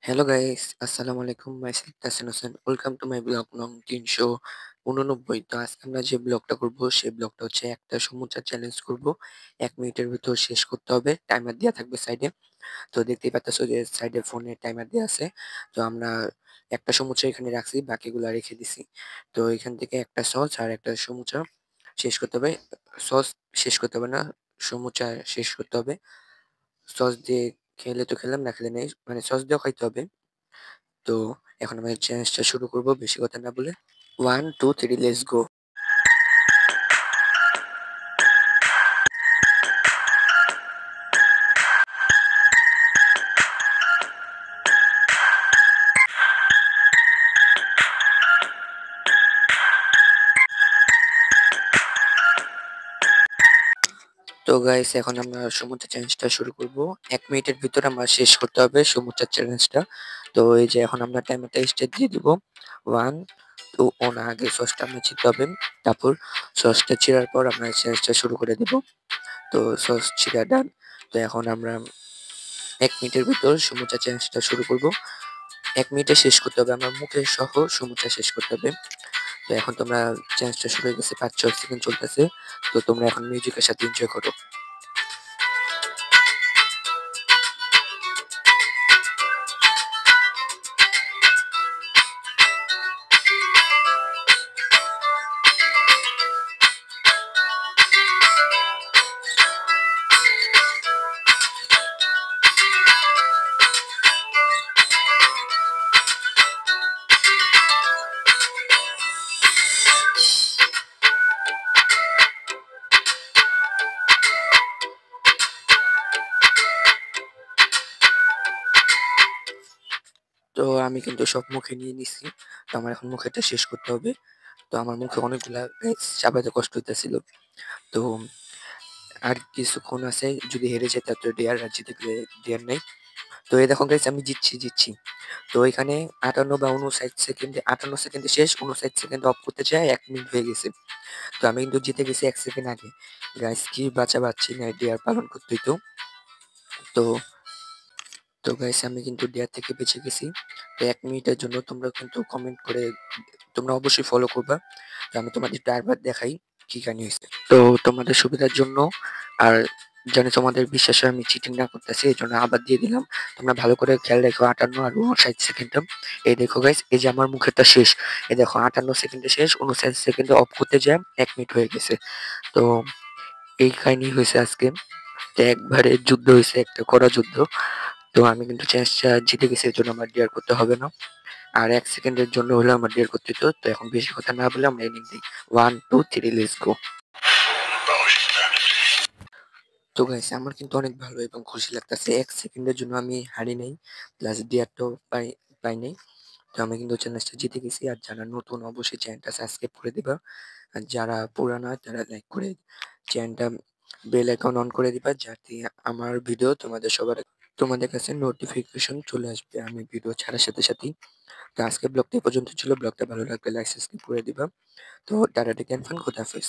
Hello guys, আসসালামু আলাইকুম। Myself Tasin Hossain. Welcome to my blog নং ৩৮৯। তো আজকে আমরা যে ব্লগটা করব সেই ব্লগটা হচ্ছে একটা সমুচা চ্যালেঞ্জ করব। ১ মিনিটের ভিতর শেষ করতে হবে। টাইমার দেয়া থাকবে সাইডে। তো দেখতেই পাচ্তেছো যে সাইডে ফোনে টাইমার দেয়া আছে। তো আমরা একটা সমুচা এখানে রাখছি, বাকিগুলা রেখে দিছি। তো এখান থেকে একটা সস আর একটা সমুচা শেষ করতে হবে। সস শেষ করতে হবে না, সমুচা শেষ করতে হবে। সস দিয়ে খেলে তো খেলাম, না খেলে নেই। মানে সস দিয়েও খাইতে হবে। তো এখন আমি চ্যালেঞ্জটা শুরু করব বেশি কথা না বলে। 1, 2, 3 লেটস গো। তো গাইস এখন আমরা সমুদ্র চ্যালেঞ্জটা শুরু করব। ১ মিনিটের ভিতর আমার শেষ করতে হবে সমুদ্র চ্যালেঞ্জটা। তো এই যে এখন আমরা টাইমারটা স্টার্ট দিয়ে দিব। 1, 2 না আগে সসটা আমরা ছিটতে হবে। তারপর সসটা ছিঁড়ার পর আমরা চ্যালেঞ্জটা শুরু করে দিব। তো সস ছিঁড়া ডান। তো এখন আমরা ১ মিনিটের ভিতর সমুচা চ্যালেঞ্জটা শুরু করব। ১ মিনিটে শেষ করতে হবে। আমার মুখে সহ সমুচা শেষ করতে হবে। তো এখন তোমরা চ্যালেঞ্জটা শুরু হয়ে গেছে, ৫-৬ সেকেন্ড চলতেছে। তো তোমরা এখন মিউজিকের সাথে এনজয় করো। তো আমি কিন্তু সব মুখে নিয়ে নিছি। তো আমার এখন মুখেরটা শেষ করতে হবে। তো আমার মুখে অনেকগুলা চাবাইতে কষ্ট হইতেছিল। তো আর কিছুক্ষণ আছে, যদি হেরে যাই তাহলে তো ডেয়ার, আর জিতে গেলে ডেয়ার নাই। তো এই দেখো গাইস আমি জিতছি। তো এখানে ৫৮ বা ৫৯ সেকেন্ডে, ৫৮ সেকেন্ডে শেষ, ৫৯ সেকেন্ডে অফ করতে চাই ১ মিনিট হয়ে গেছে। তো আমি কিন্তু জিতে গেছি ১ সেকেন্ড আগে। গাইস কি বাঁচাবাচ্ছি না, ডেয়ার পালন করতে হইতো। তো তো গাইস আমি কিন্তু ডেয়ার থেকে বেঁচে গেছি। তো ১ মিনিটের জন্য তোমরা কিন্তু কমেন্ট করে তোমরা অবশ্যই ফলো করবা। তো আমি তোমাদের বারবার দেখাই কি কাহিনী হইছে। তো তোমাদের সুবিধার জন্য আর যেন তোমাদের বিশ্বাসে আমি চিটিং না করতেছি এজন্য আবার দিয়ে দিলাম। তোমরা ভালো করে খেয়াল রেখো ৫৮ আর ৫৯ সেকেন্ডে। এই দেখো গাইস, এই যে আমার মুখেরটা শেষ। এই দেখো ৫৮ সেকেন্ডে শেষ, ৫৯ সেকেন্ডে অফ করতে যাই ১ মিনিট হয়ে গেছে। তো এই কাহিনী হইছে আজকে। তো একবারে যুদ্ধ হইছে, একটা কড়া যুদ্ধ। তো আমি কিন্তু চ্যালেঞ্জটা জিতে গেছি, এজন্য আমার ডেয়ার করতে হবে না। আর ১ সেকেন্ডের জন্য হলেও আমার ডেয়ার করতে হতো। তো এখন বেশি কথা না বলে আমরা এনিং দিই। 1, 2, 3 লেটস গো। তো গাইস আমার কিন্তু অনেক ভালো এবং খুশি লাগতেছে। ১ সেকেন্ডের জন্য আমি হারি নাই। প্লাস ডেয়ারটাও পাই নাই। তো আমি কিন্তু চ্যালেঞ্জটা জিতে গেছি। আর যারা নতুন অবশ্যই চ্যানেলটা সাবস্ক্রাইব করে দিবা। আর যারা পুরানা তারা লাইক করে চ্যানেলটা বেল আইকন অন করে দিবা, যাতে আমার ভিডিও তোমাদের কাছে নোটিফিকেশন চলে আসবে আমি ভিডিও ছাড়ার সাথে সাথেই। তো আজকের ব্লগটা এই পর্যন্ত ছিল। ব্লগটা ভালো লাগলে লাইক সাবস্ক্রাইব করে দিবা। তো টাটা টেক কেয়ার, খোদা হাফেজ।